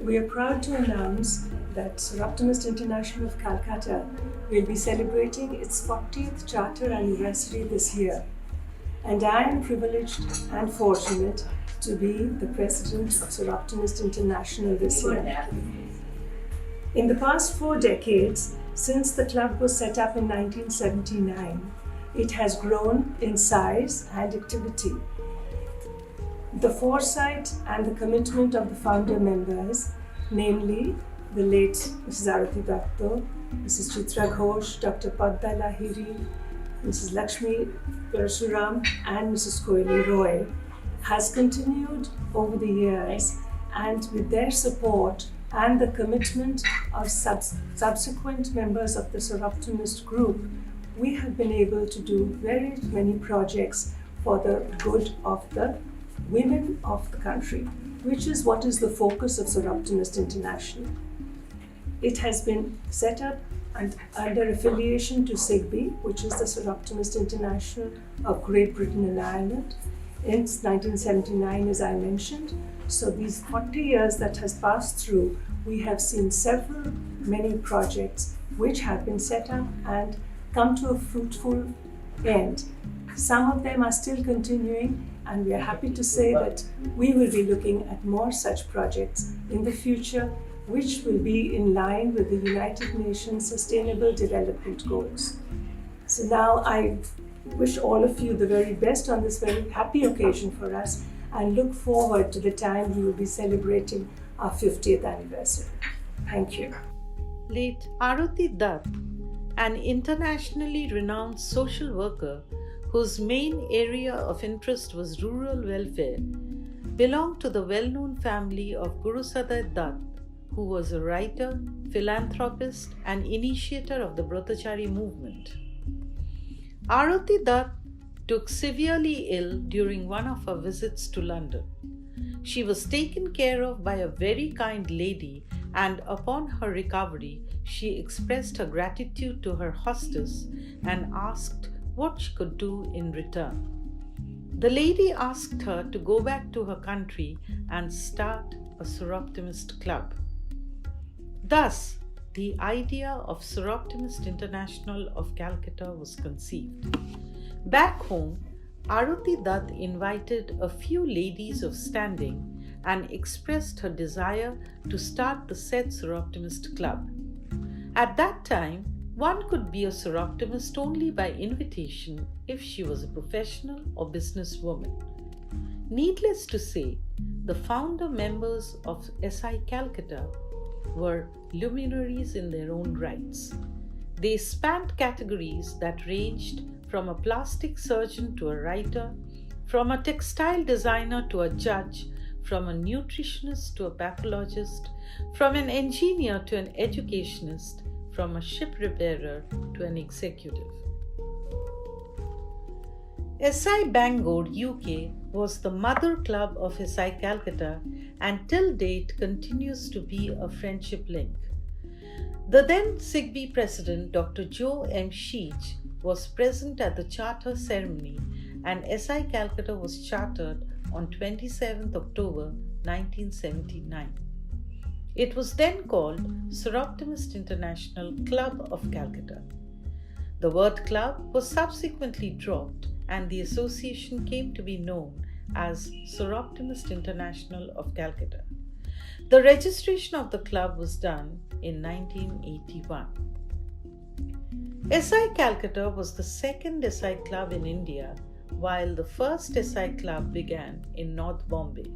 We are proud to announce that Soroptimist International of Calcutta will be celebrating its 40th charter anniversary this year. And I am privileged and fortunate to be the president of Soroptimist International this year. In the past 4 decades, since the club was set up in 1979, it has grown in size and activity. The foresight and the commitment of the founder members, namely the late Mrs. Arati Datto, Mrs. Chitra Ghosh, Dr. Padda Lahiri, Mrs. Lakshmi Parasuram, and Mrs. Koili Roy, has continued over the years, and with their support and the commitment of subsequent members of the Soroptimist group, we have been able to do very many projects for the good of the women of the country, which is what is the focus of Soroptimist International. It has been set up and under affiliation to SIGBI, which is the Soroptimist International of Great Britain and Ireland, in 1979, as I mentioned. So these 40 years that has passed through, we have seen many projects which have been set up and come to a fruitful end. Some of them are still continuing, and we are happy to say that we will be looking at more such projects in the future, which will be in line with the United Nations Sustainable Development Goals. So now I wish all of you the very best on this very happy occasion for us, and look forward to the time we will be celebrating our 50th anniversary. Thank you. Late Arati Dutt, an internationally renowned social worker whose main area of interest was rural welfare, belonged to the well-known family of Guru Sadat Dutt, who was a writer, philanthropist, and initiator of the Brotachari movement. Arati Dutt took severely ill during one of her visits to London. She was taken care of by a very kind lady, and upon her recovery, she expressed her gratitude to her hostess and asked what she could do in return. The lady asked her to go back to her country and start a Soroptimist club. Thus, the idea of Soroptimist International of Calcutta was conceived. Back home, Arati Dutt invited a few ladies of standing and expressed her desire to start the said Soroptimist club. At that time, one could be a Soroptimist only by invitation if she was a professional or businesswoman. Needless to say, the founder members of SI Calcutta were luminaries in their own rights. They spanned categories that ranged from a plastic surgeon to a writer, from a textile designer to a judge, from a nutritionist to a pathologist, from an engineer to an educationist, from a ship repairer to an executive. SI Bangor, UK was the mother club of SI Calcutta and till date continues to be a friendship link. The then SIGBI president, Dr. Joe M. Sheech, was present at the charter ceremony, and SI Calcutta was chartered on 27th October 1979. It was then called Soroptimist International Club of Calcutta. The word club was subsequently dropped, and the association came to be known as Soroptimist International of Calcutta. The registration of the club was done in 1981. SI Calcutta was the second SI club in India, while the first SI club began in North Bombay.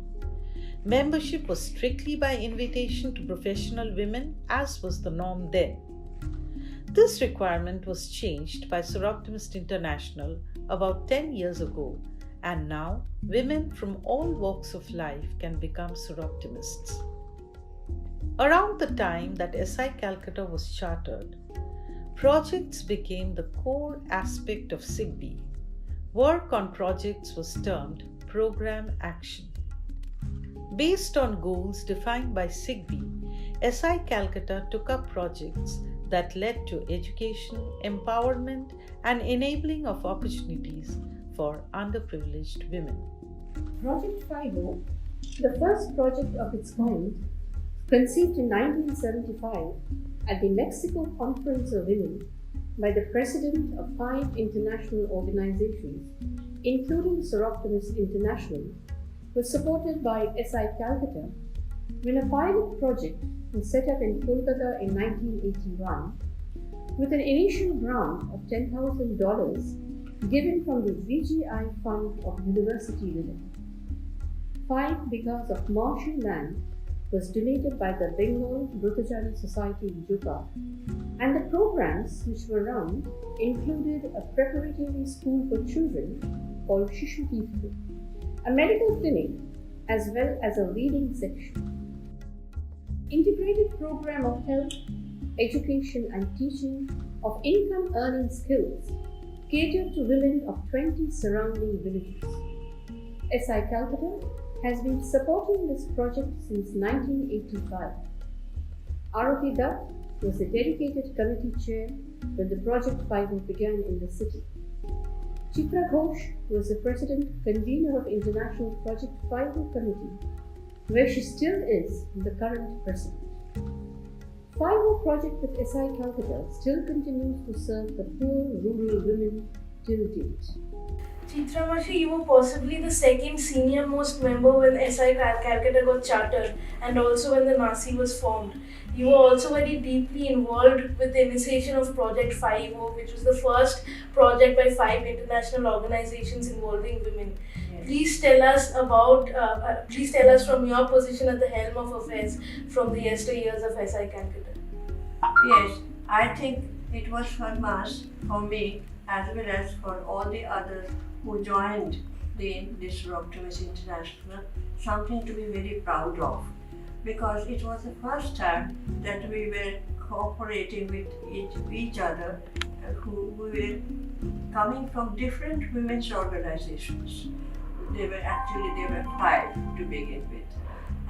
Membership was strictly by invitation to professional women, as was the norm then. This requirement was changed by Soroptimist International about 10 years ago, and now women from all walks of life can become Soroptimists. Around the time that SI Calcutta was chartered, projects became the core aspect of SIGBI. Work on projects was termed program action. Based on goals defined by SIGBI, SI Calcutta took up projects that led to education, empowerment, and enabling of opportunities for underprivileged women. Project 50, the first project of its kind, conceived in 1975 at the Mexico Conference of Women by the president of 5 international organizations, including Soroptimist International, was supported by SI Calcutta when a pilot project was set up in Calcutta in 1981 with an initial grant of $10,000 given from the VGI Fund of University Women. 5 because of martial land was donated by the Bengal Brotachari Society in Juka, and the programs which were run included a preparatory school for children called Shishu Tiftu, a medical clinic as well as a reading section. Integrated program of health, education and teaching of income earning skills catered to women of 20 surrounding villages. SI Calcutta has been supporting this project since 1985. Aruti Dutt was the dedicated committee chair when the Project 5 began in the city. Chitra Ghosh was the president convener of International Project 5 Committee, where she still is the current president. 5 project with SI Calcutta still continues to serve the poor rural women till date. Chitra Mashi, you were possibly the second senior most member when SI Calcutta got chartered and also when the NASI was formed. You were also very deeply involved with the initiation of Project 50, which was the first project by 5 international organizations involving women. Yes. Please tell us from your position at the helm of affairs from the yesteryears of SI Calcutta. Yes, I think it was for us, for me, as well as for all the others who joined this Soroptimist International, something to be very proud of, because it was the first time that we were cooperating with each other, who were coming from different women's organizations. There were 5 to begin with,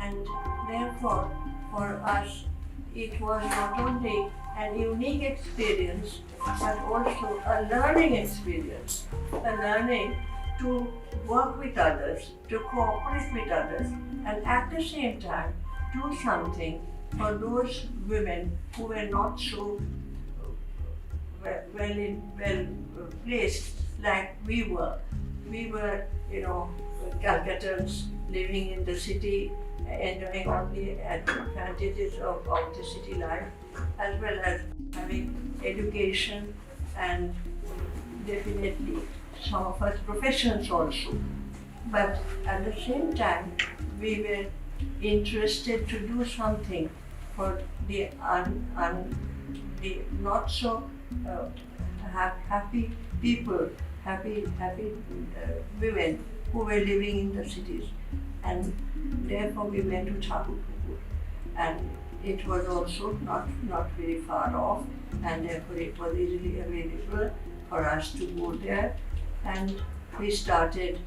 and therefore for us it was not only an unique experience but also a learning experience, a learning to work with others, to cooperate with others, and at the same time do something for those women who were not so well placed like we were. We were, Calcuttans living in the city, enjoying all the advantages of the city life, as well as having education and definitely some of us professions also. But at the same time, we were interested to do something for the not so happy people, happy women who were living in the cities. And therefore we went to Calcutta, and it was also not very far off, and therefore it was easily available for us to go there. And we started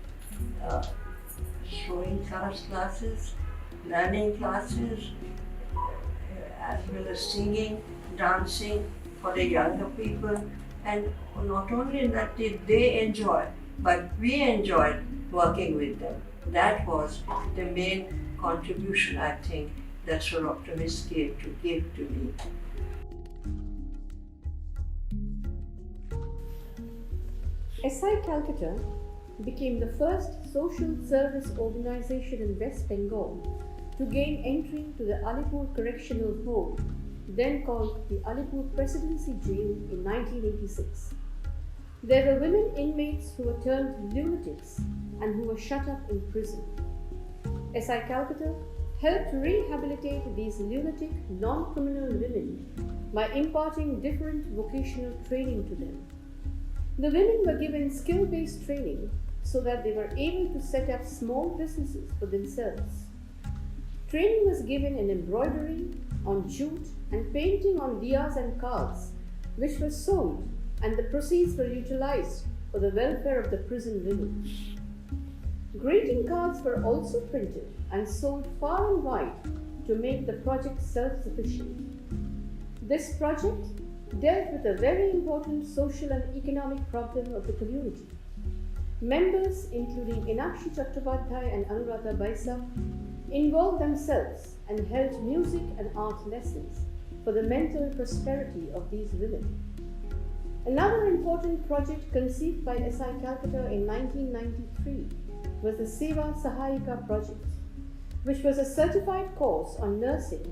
showing classes, learning classes, as well as singing, dancing for the younger people. And not only that did they enjoy, but we enjoyed working with them. That was the main contribution, I think, that Soroptimist gave to me. SI Calcutta became the first social service organization in West Bengal to gain entry to the Alipur Correctional Home, then called the Alipur Presidency Jail, in 1986. There were women inmates who were termed lunatics and who were shut up in prison. SI Calcutta helped rehabilitate these lunatic, non-criminal women by imparting different vocational training to them. The women were given skill-based training so that they were able to set up small businesses for themselves. Training was given in embroidery, on jute, and painting on diyas and cards, which were sold, and the proceeds were utilized for the welfare of the prison women. Greeting cards were also printed and sold far and wide to make the project self-sufficient. This project dealt with a very important social and economic problem of the community. Members, including Inakshi Chattopadhyay and Anuradha Baisa, involved themselves and held music and art lessons for the mental prosperity of these women. Another important project conceived by SI Calcutta in 1993 was the Seva Sahayika project, which was a certified course on nursing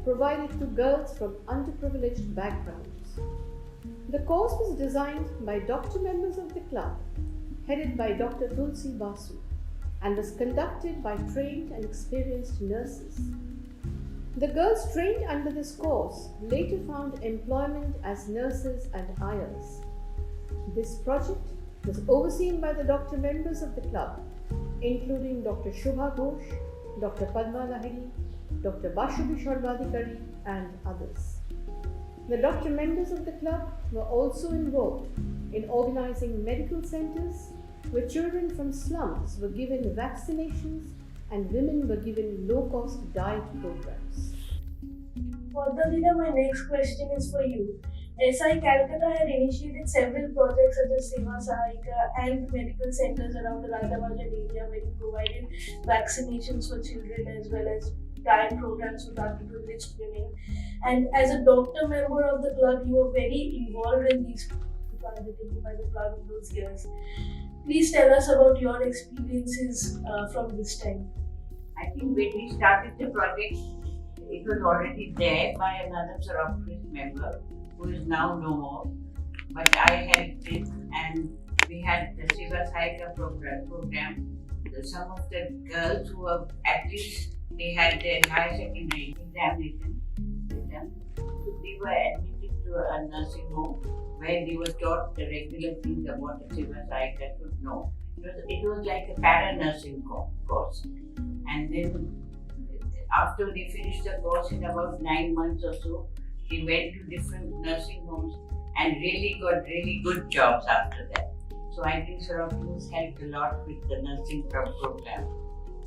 provided to girls from underprivileged backgrounds. The course was designed by doctor members of the club, headed by Dr. Tulsi Basu, and was conducted by trained and experienced nurses. The girls trained under this course later found employment as nurses and ayahs. This project was overseen by the doctor members of the club, including Dr. Shubha Ghosh, Dr. Padma Lahiri, Dr. Bashu Bishwardikari, and others. The doctor members of the club were also involved in organizing medical centers where children from slums were given vaccinations and women were given low-cost diet programs. Further, Vida, my next question is for you. SI Calcutta had initiated several projects such as Seva Sahayika and medical centers around the Radhabajan area where it provided vaccinations for children as well as diet programs for underprivileged women. And as a doctor member of the club, you were very involved in these projects undertaken by the club in those years. Please tell us about your experiences from this time. I think when we started the project, it was already there by another Soroptimist member who is now no more. But I helped it, and we had the Seva Sahayika program. Some of the girls who were at least they had their higher secondary examination with them. So they were admitted to a nursing home where they were taught the regular things about the Seva Sahayika should know. It was like a para-nursing course. And then after they finished the course in about 9 months or so, they went to different nursing homes and really got really good jobs after that. So I think Soroptimist helped a lot with the nursing program.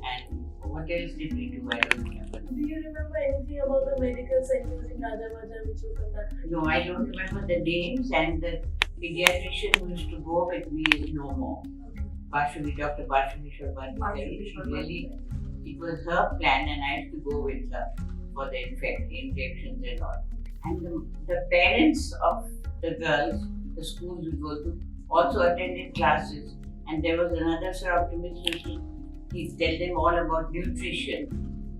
And what else did we do? I don't remember. Do you remember anything about the medical centers in Radhabajan which you conducted? No, I don't remember the names, and the pediatrician who used to go with me is no more. Dr. Bashu Bishwardikari. It was her plan, and I used to go with her for the injections and all. And the parents of the girls, the schools we go to, also attended classes. And there was another Soroptimist who he'd tell them all about nutrition.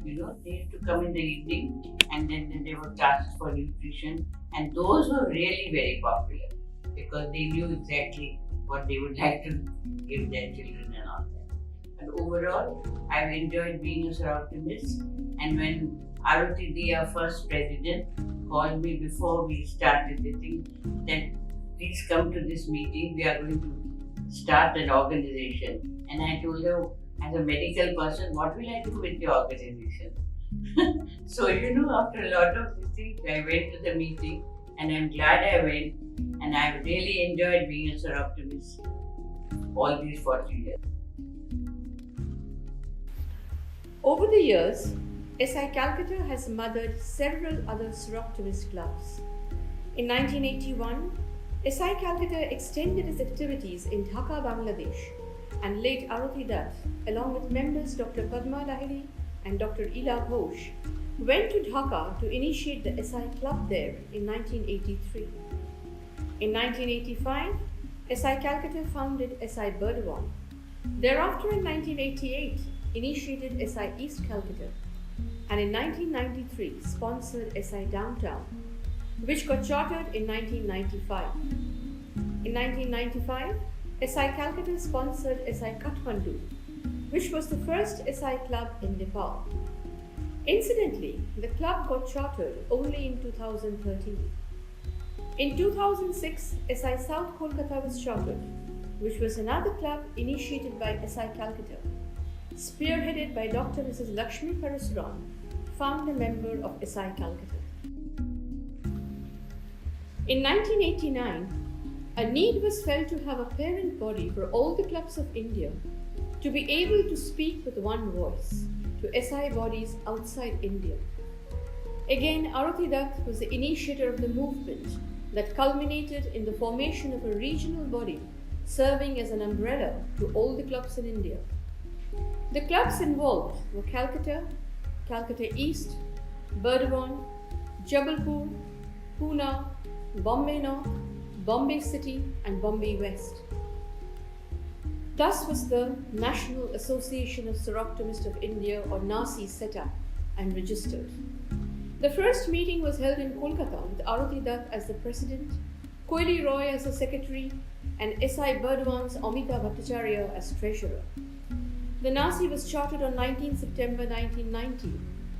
They used to come in the evening, and then there were classes for nutrition. And those were really very popular because they knew exactly what they would like to give their children and all that. And overall, I've enjoyed being a Soroptimist. And when Aruti Di, our first president, called me before we started the thing, that please come to this meeting, we are going to start an organization. And I told her, as a medical person, what will I do with the organization? So, after a lot of these things, I went to the meeting, and I'm glad I went, and I've really enjoyed being a Soroptimist all these 40 years. Over the years, SI Calcutta has mothered several other Soroptimist clubs. In 1981, SI Calcutta extended its activities in Dhaka, Bangladesh, and late Aruti Dutt, along with members Dr. Padma Lahiri and Dr. Ila Ghosh, went to Dhaka to initiate the SI club there in 1983. In 1985, SI Calcutta founded SI Burdwan. Thereafter, in 1988, initiated SI East Calcutta, and in 1993 sponsored SI Downtown, which got chartered in 1995. In 1995, SI Calcutta sponsored SI Kathmandu, which was the first SI club in Nepal. Incidentally, the club got chartered only in 2013. In 2006, SI South Kolkata was chartered, which was another club initiated by SI Calcutta, spearheaded by Dr. Mrs. Lakshmi Parasuram, founder member of SI Calcutta. In 1989, a need was felt to have a parent body for all the clubs of India to be able to speak with one voice to SI bodies outside India. Again, Aruti Dutt was the initiator of the movement that culminated in the formation of a regional body serving as an umbrella to all the clubs in India. The clubs involved were Calcutta, Calcutta East, Burdwan, Jabalpur, Pune, Bombay North, Bombay City, and Bombay West. Thus was the National Association of Soroptimists of India, or NASI, set up and registered. The first meeting was held in Calcutta with Aruti Dutt as the president, Koili Roy as the secretary, and SI Burdwan's Amita Bhattacharya as treasurer. The NASI was chartered on 19 September 1990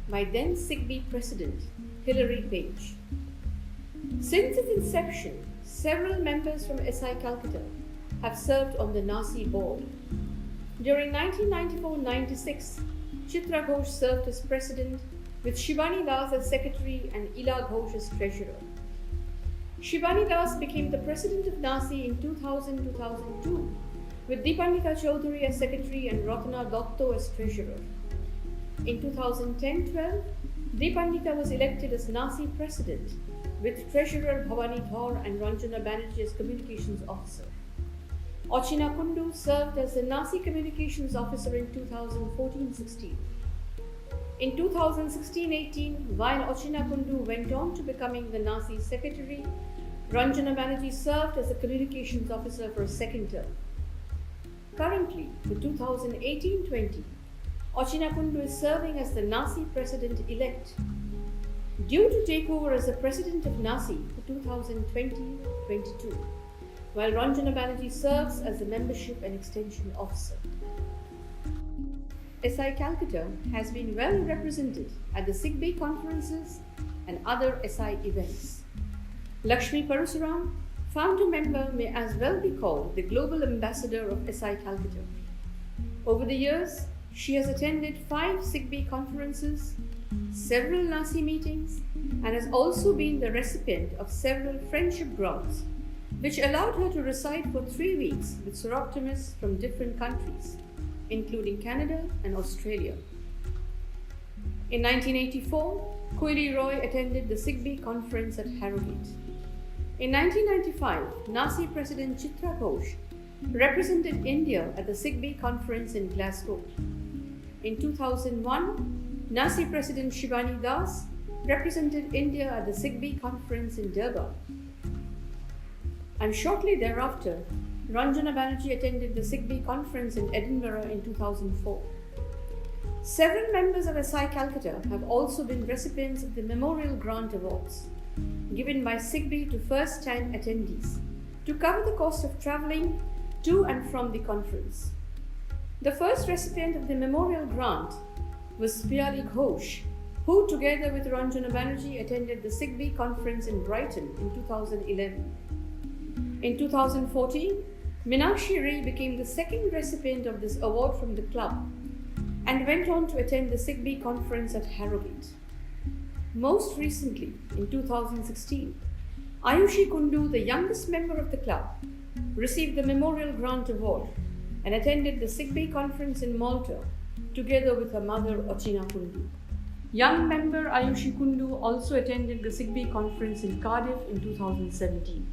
by then SIGB president Hilary Page. Since its inception, several members from SI Calcutta have served on the NASI board. During 1994-96, Chitra Ghosh served as president, with Shivani Das as secretary and Ila Ghosh as treasurer. Shivani Das became the president of NASI in 2000-2002, with Deepandita Chaudhary as secretary and Ratna Dotto as treasurer. In 2010-12, Deepandita was elected as NASI president, with treasurer Bhavani Dhar and Ranjana Banerjee as communications officer. Ochina Kundu served as the NASI communications officer in 2014-16. In 2016-18, while Ochina Kundu went on to becoming the NASI secretary, Ranjana Banerjee served as the communications officer for a second term. Currently, for 2018-20, Ochina Kundu is serving as the NASI president-elect, due to take over as the president of NASI for 2020-22, while Ranjana Banerjee serves as the membership and extension officer. SI Calcutta has been well represented at the SIGB conferences and other SI events. Lakshmi Parasuram, founder member, may as well be called the global ambassador of SI Calcutta. Over the years, she has attended 5 SIGB conferences, several NASI meetings, and has also been the recipient of several friendship grants, which allowed her to reside for 3 weeks with Soroptimists from different countries, including Canada and Australia. In 1984, Koili Roy attended the SIGB conference at Harrogate. In 1995, NASI President Chitra Ghosh represented India at the SIGB conference in Glasgow. In 2001, NASI President Shivani Das represented India at the SIGB conference in Durban. And shortly thereafter, Ranjana Banerjee attended the SIGB conference in Edinburgh in 2004. Several members of SI Calcutta have also been recipients of the Memorial Grant Awards, given by SIGB to first-time attendees to cover the cost of travelling to and from the conference. The first recipient of the Memorial Grant was Piyali Ghosh, who together with Ranjana Banerjee attended the SIGB conference in Brighton in 2011. In 2014, Meenakshi Ray became the second recipient of this award from the club and went on to attend the SIGB conference at Harrogate. Most recently, in 2016, Ayushi Kundu, the youngest member of the club, received the Memorial Grant Award and attended the SIGB conference in Malta together with her mother Ochina Kundu. Young member Ayushi Kundu also attended the SIGB conference in Cardiff in 2017.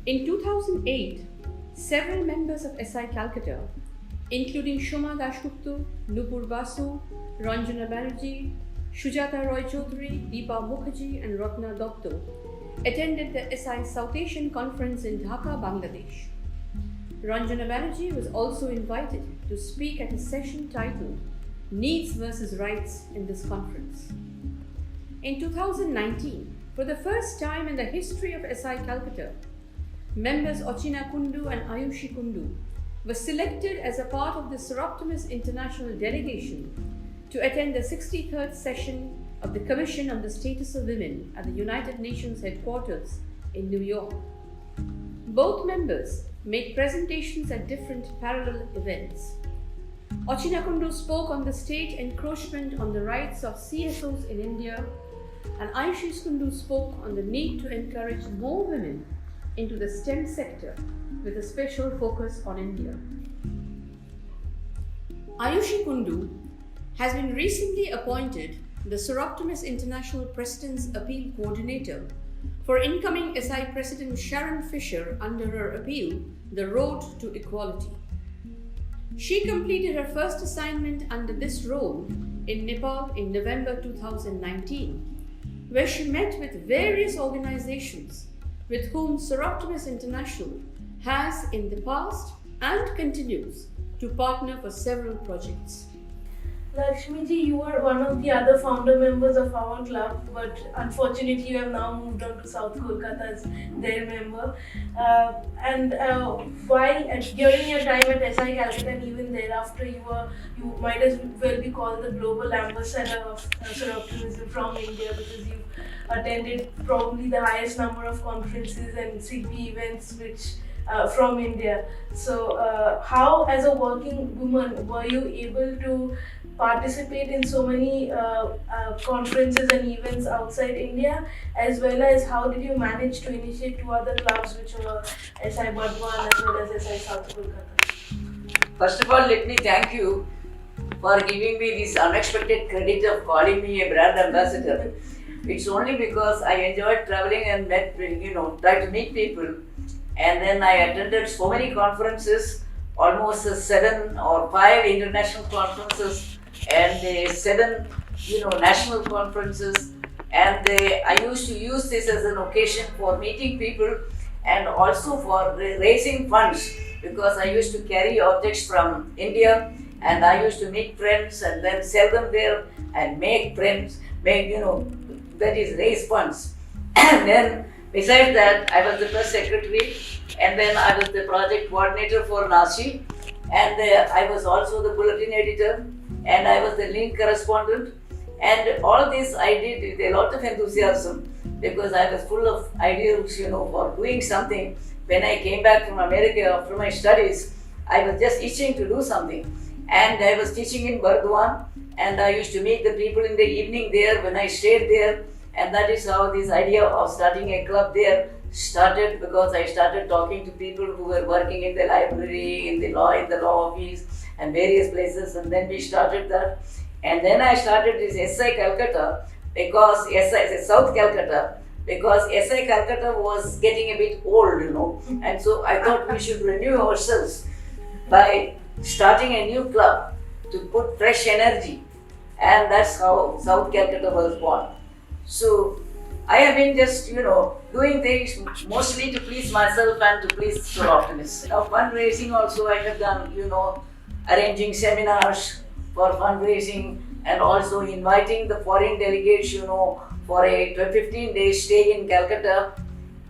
In 2008, several members of SI Calcutta, including Shoma Dashgupta, Nupur Basu, Ranjana Banerjee, Shujata Roy Chaudhary, Deepa Mukherjee, and Ratna Dotto, attended the SI South Asian Conference in Dhaka, Bangladesh. Ranjana Banerjee was also invited to speak at a session titled Needs versus Rights in this conference. In 2019, for the first time in the history of SI Calcutta, members Ochina Kundu and Ayushi Kundu were selected as a part of the Soroptimist International Delegation to attend the 63rd session of the Commission on the Status of Women at the United Nations headquarters in New York. Both members made presentations at different parallel events. Ochina Kundu spoke on the state encroachment on the rights of CSOs in India, and Ayushi Kundu spoke on the need to encourage more women into the STEM sector with a special focus on India. Ayushi Kundu has been recently appointed the Soroptimist International President's Appeal Coordinator for incoming SI President Sharon Fisher under her appeal, The Road to Equality. She completed her first assignment under this role in Nepal in November 2019, where she met with various organizations with whom Soroptimist International has in the past and continues to partner for several projects. Lakshmiji, you are one of the other founder members of our club, but unfortunately you have now moved on to South Kolkata as their member. While during your time at SI Calcutta and even thereafter, you might as well be called the global ambassador of Soroptimism from India, because you attended probably the highest number of conferences and CP events from India. So, how as a working woman were you able to participate in so many conferences and events outside India, as well as how did you manage to initiate two other clubs, which were SI Burdwan as well as SI South Kolkata? First of all, let me thank you for giving me this unexpected credit of calling me a brand ambassador. It's only because I enjoyed traveling and try to meet people. And then I attended so many conferences, almost 7 or 5 international conferences and 7, national conferences. And I used to use this as an occasion for meeting people and also for raising funds, because I used to carry objects from India and I used to meet friends and then sell them there and make friends, that is raise funds. And then besides that, I was the press secretary, and then I was the project coordinator for NASI, and I was also the bulletin editor, and I was the link correspondent. And all this I did with a lot of enthusiasm, because I was full of ideals, for doing something. When I came back from America after my studies, I was just itching to do something. And I was teaching in Burdwan, and I used to meet the people in the evening there when I stayed there. And that is how this idea of starting a club there started, because I started talking to people who were working in the library, in the law office and various places, and then we started that. And then I started this SI Calcutta, because South Calcutta, because SI Calcutta was getting a bit old, and so I thought we should renew ourselves by starting a new club to put fresh energy, and that's how South Calcutta was born. So I have been just, doing things mostly to please myself and to please Soroptimists. Now, fundraising also I have done, arranging seminars for fundraising and also inviting the foreign delegates, for a 15-day stay in Calcutta,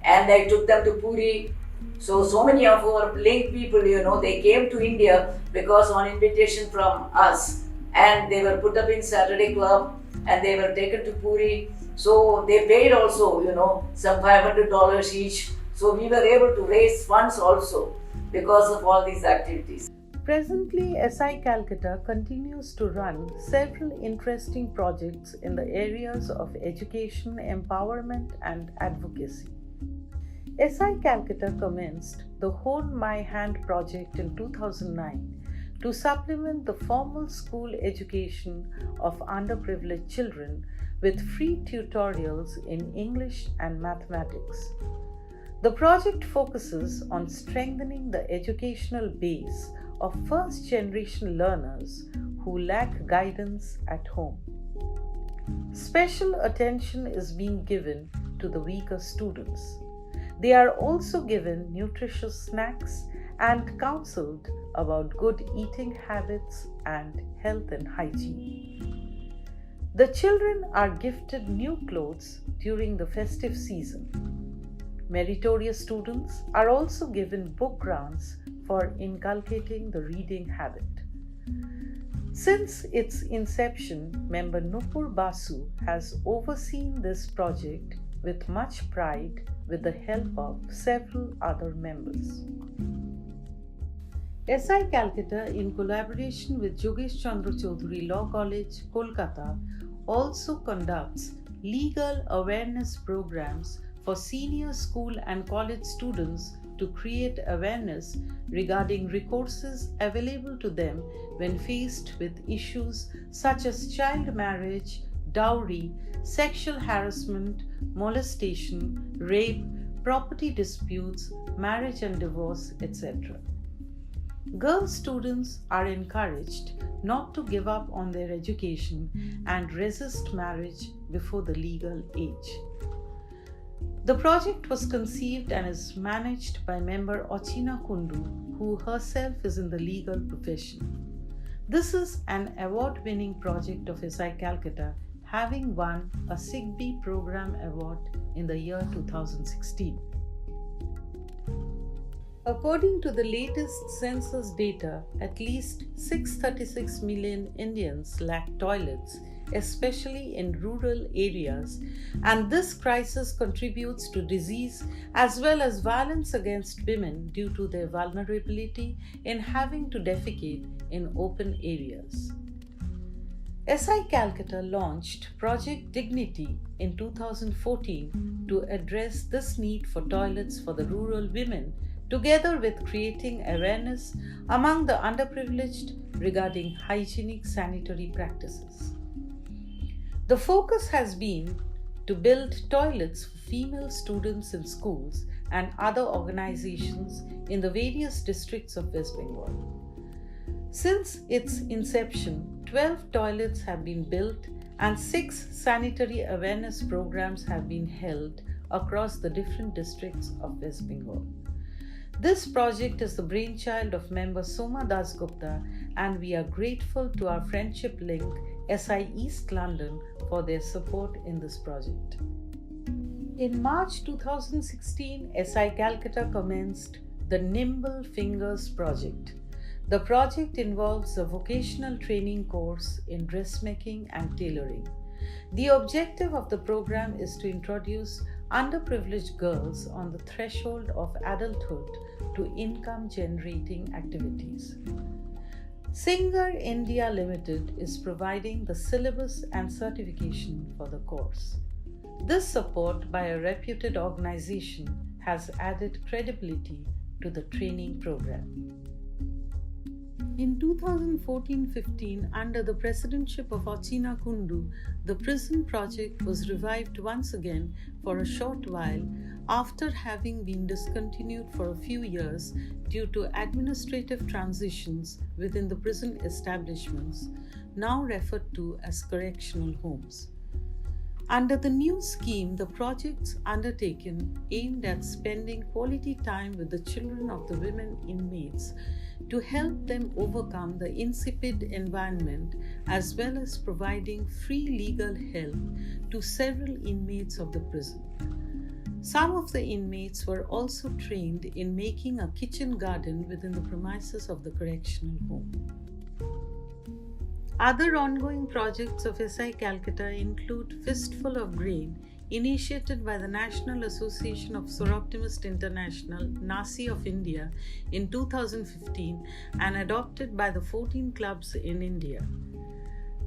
and I took them to Puri. So many of our link people, they came to India because on invitation from us, and they were put up in Saturday Club and they were taken to Puri. So they paid also, some $500 each. So we were able to raise funds also because of all these activities. Presently, SI Calcutta continues to run several interesting projects in the areas of education, empowerment, and advocacy. SI Calcutta commenced the Hold My Hand project in 2009 to supplement the formal school education of underprivileged children with free tutorials in English and mathematics. The project focuses on strengthening the educational base of first-generation learners who lack guidance at home. Special attention is being given to the weaker students. They are also given nutritious snacks and counseled about good eating habits and health and hygiene. The children are gifted new clothes during the festive season. Meritorious students are also given book grants for inculcating the reading habit. Since its inception, member Nupur Basu has overseen this project with much pride with the help of several other members. SI Calcutta, in collaboration with Jogesh Chandra Chaudhary Law College, Kolkata, also conducts legal awareness programs for senior school and college students to create awareness regarding recourses available to them when faced with issues such as child marriage, dowry, sexual harassment, molestation, rape, property disputes, marriage and divorce, etc. Girl students are encouraged not to give up on their education and resist marriage before the legal age. The project was conceived and is managed by member Ochina Kundu, who herself is in the legal profession. This is an award-winning project of SI Calcutta, having won a SIGBI Program Award in the year 2016. According to the latest census data, at least 636 million Indians lack toilets, especially in rural areas, and this crisis contributes to disease as well as violence against women due to their vulnerability in having to defecate in open areas. SI Calcutta launched Project Dignity in 2014 to address this need for toilets for the rural women, together with creating awareness among the underprivileged regarding hygienic sanitary practices. The focus has been to build toilets for female students in schools and other organizations in the various districts of West Bengal. Since its inception, 12 toilets have been built and 6 sanitary awareness programs have been held across the different districts of West Bengal. This project is the brainchild of member Soma Dasgupta, and we are grateful to our friendship link SI East London for their support in this project. In March 2016, SI Calcutta commenced the Nimble Fingers project. The project involves a vocational training course in dressmaking and tailoring. The objective of the program is to introduce underprivileged girls on the threshold of adulthood to income-generating activities. Singer India Limited is providing the syllabus and certification for the course. This support by a reputed organization has added credibility to the training program. In 2014-15, under the presidency of Ochina Kundu, the prison project was revived once again for a short while after having been discontinued for a few years due to administrative transitions within the prison establishments, now referred to as correctional homes. Under the new scheme, the projects undertaken aimed at spending quality time with the children of the women inmates to help them overcome the insipid environment, as well as providing free legal help to several inmates of the prison. Some of the inmates were also trained in making a kitchen garden within the premises of the correctional home. Other ongoing projects of SI Calcutta include Fistful of Grain, initiated by the National Association of Soroptimist International, NASI of India, in 2015 and adopted by the 14 clubs in India.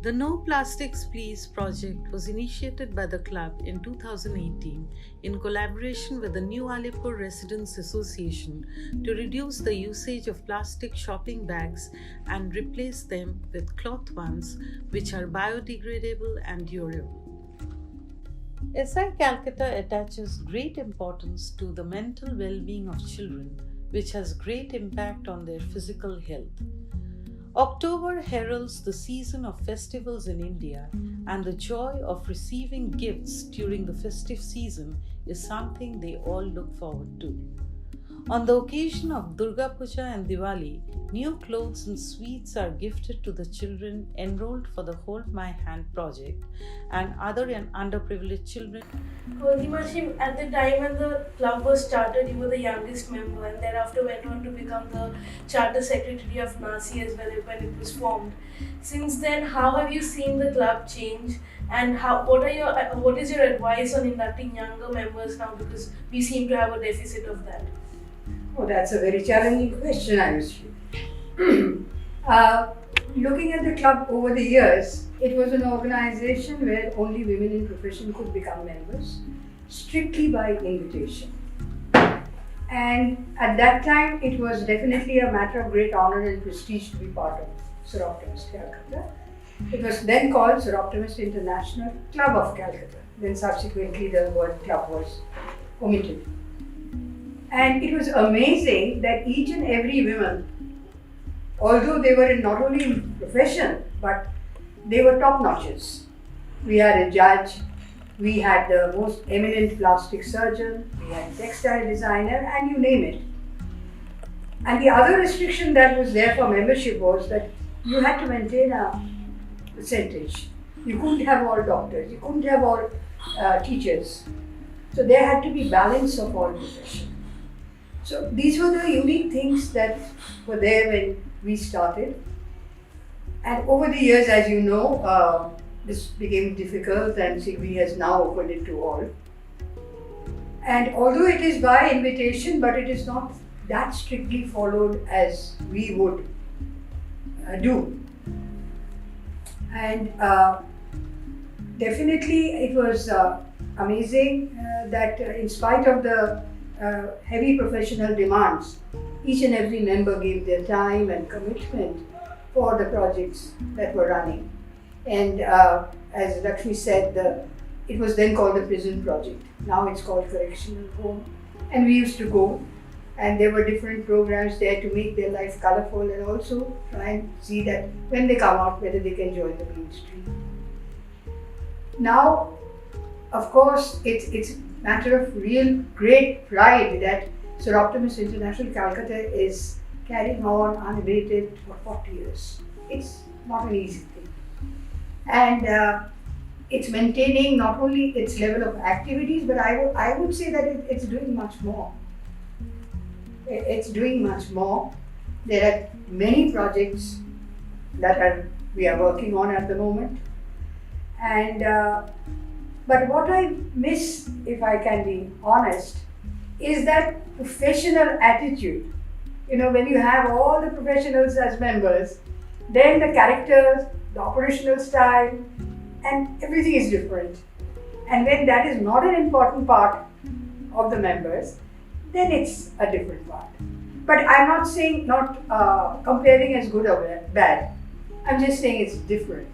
The No Plastics Please project was initiated by the club in 2018 in collaboration with the New Alipur Residents Association to reduce the usage of plastic shopping bags and replace them with cloth ones which are biodegradable and durable. SI Calcutta attaches great importance to the mental well-being of children, which has great impact on their physical health. October heralds the season of festivals in India, and the joy of receiving gifts during the festive season is something they all look forward to. On the occasion of Durga Puja and Diwali, new clothes and sweets are gifted to the children enrolled for the Hold My Hand project and other underprivileged children. Himashim, at the time when the club was started, you were the youngest member and thereafter went on to become the Charter Secretary of NASI as well when it was formed. Since then, how have you seen the club change, and what is your advice on inducting younger members now, because we seem to have a deficit of that? Oh, that's a very challenging question, I was looking at the club over the years, it was an organization where only women in profession could become members, strictly by invitation. And at that time, it was definitely a matter of great honor and prestige to be part of Soroptimist Calcutta. It was then called Soroptimist International Club of Calcutta. Then subsequently the word club was omitted. And it was amazing that each and every woman, although they were not only in profession, but they were top notches. We had a judge, we had the most eminent plastic surgeon, we had a textile designer, and you name it. And the other restriction that was there for membership was that you had to maintain a percentage. You couldn't have all doctors, you couldn't have all teachers. So there had to be balance of all professions. So these were the unique things that were there when we started. And over the years, as you know, this became difficult and CB has now opened it to all. And although it is by invitation, but it is not that strictly followed as we would do. And definitely it was amazing that in spite of the heavy professional demands, each and every member gave their time and commitment for the projects that were running. And as Lakshmi said, it was then called the prison project. Now it's called correctional home. And we used to go, and there were different programs there to make their life colorful and also try and see that when they come out, whether they can join the mainstream. Now, of course, it's a matter of real great pride that Soroptimist International Calcutta is carrying on unabated for 40 years. It's not an easy thing. And it's maintaining not only its level of activities, but I would say that it's doing much more. It's doing much more. There are many projects that we are working on at the moment. And but what I miss, if I can be honest, is that professional attitude. You know, when you have all the professionals as members, then the characters, the operational style, and everything is different. And when that is not an important part of the members, then it's a different part. But I'm not saying comparing as good or bad. I'm just saying it's different.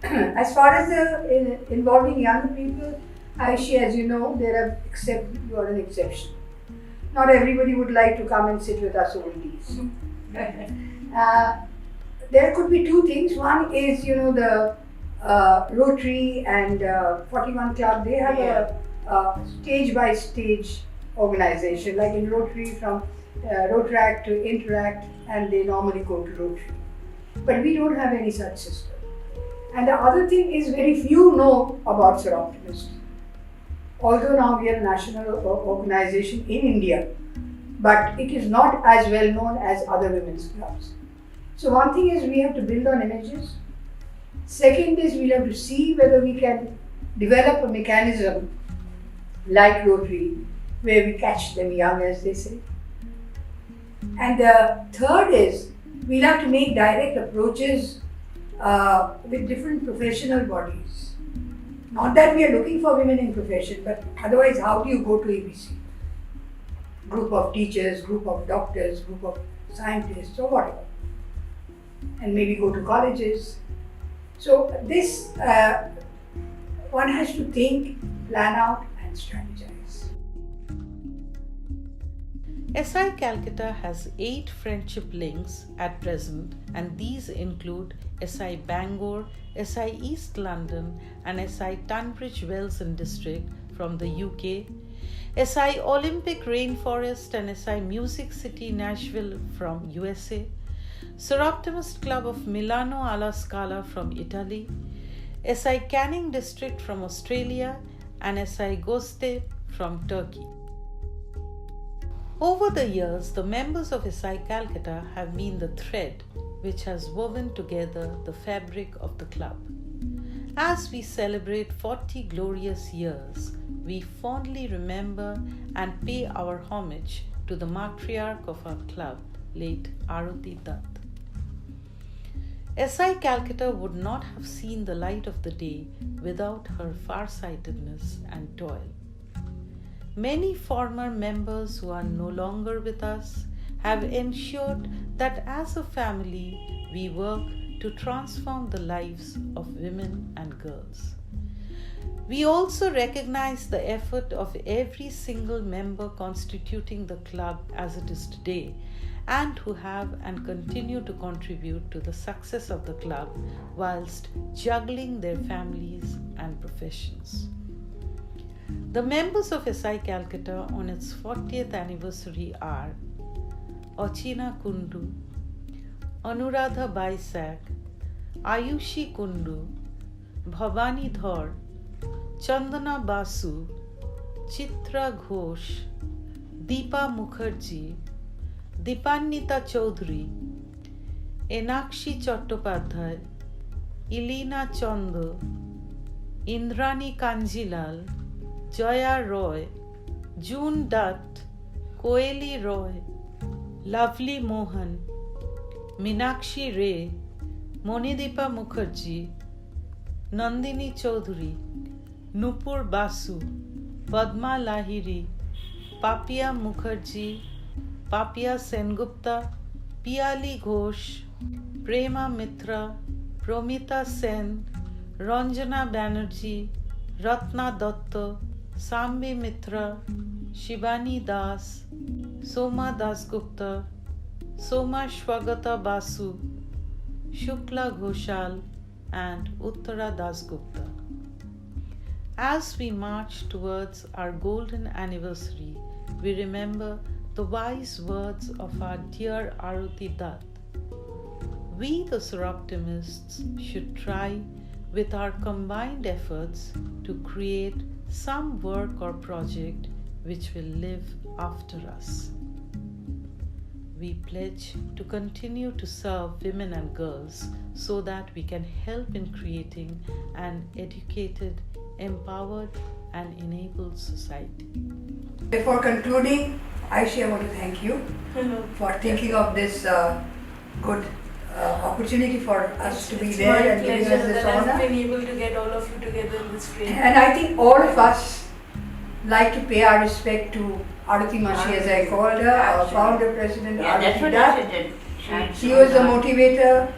As far as the involving younger people, Aishi, as you know, you are an exception. Not everybody would like to come and sit with us oldies. There could be two things. One is, the Rotary and 41 Club, they have a stage by stage organization, like in Rotary from Rotaract to Interact, and they normally go to Rotary. But we don't have any such system. And the other thing is, very few know about Soroptimist. Although now we are a national organization in India, but it is not as well known as other women's clubs. So one thing is we have to build on images. Second is we have to see whether we can develop a mechanism like Rotary, where we catch them young, as they say. And the third is we'll have to make direct approaches with different professional bodies. Not that we are looking for women in profession, but otherwise how do you go to ABC? Group of teachers, group of doctors, group of scientists, or whatever. And maybe go to colleges. So this, one has to think, plan out and strategize. SI Calcutta has 8 friendship links at present, and these include SI Bangor, SI East London and SI Tunbridge Wells and District from the UK, SI Olympic Rainforest and SI Music City Nashville from USA, Soroptimist Club of Milano alla Scala from Italy, SI Canning District from Australia and SI Göztepe from Turkey. Over the years, the members of SI Calcutta have been the thread which has woven together the fabric of the club. As we celebrate 40 glorious years, we fondly remember and pay our homage to the matriarch of our club, late Aruti Dutt. SI Calcutta would not have seen the light of the day without her farsightedness and toil. Many former members who are no longer with us have ensured that as a family we work to transform the lives of women and girls. We also recognize the effort of every single member constituting the club as it is today, and who have and continue to contribute to the success of the club whilst juggling their families and professions. The members of SI Calcutta on its 40th anniversary are Ochina Kundu, Anuradha Baisak, Ayushi Kundu, Bhavani Dhar, Chandana Basu, Chitra Ghosh, Deepa Mukherjee, Dipannita Chaudhary, Enakshi Chattopadhyay, Ilina Chando, Indrani Kanjilal, Jaya Roy, June Dutt, Koeli Roy, Lovely Mohan, Minakshi Ray, Monideepa Mukherjee, Nandini Chaudhary, Nupur Basu, Padma Lahiri, Papia Mukherjee, Papia Sengupta, Piali Ghosh, Prema Mitra, Promita Sen, Ranjana Banerjee, Ratna Datta, Sambi Mitra, Shivani Das, Soma Dasgupta, Soma Shwagata Basu, Shukla Ghoshal, and Uttara Dasgupta. As we march towards our golden anniversary, we remember the wise words of our dear Aruti Dutt. We, the Soroptimists, should try with our combined efforts to create some work or project which will live after us. We pledge to continue to serve women and girls so that we can help in creating an educated, empowered, and enabled society. Before concluding, Aishi, I want to thank you for thinking of this good opportunity for us to be there and giving us this honor. I've been able to get all of you together in this frame. And I think all of us like to pay our respect to Aruti Mashi, as I called her, our founder, president, That's Aruti what Dutt. I did. She was the motivator.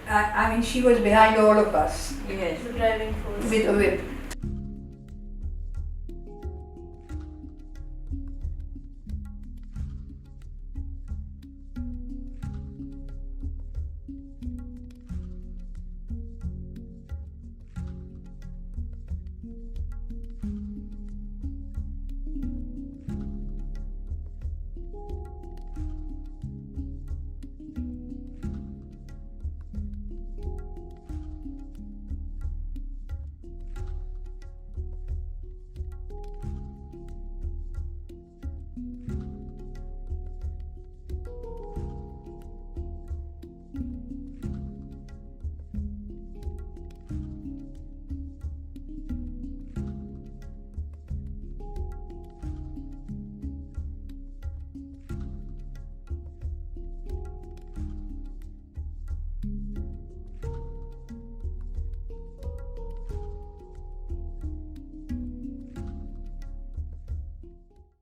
I mean, she was behind all of us Yes. The driving force. with a whip.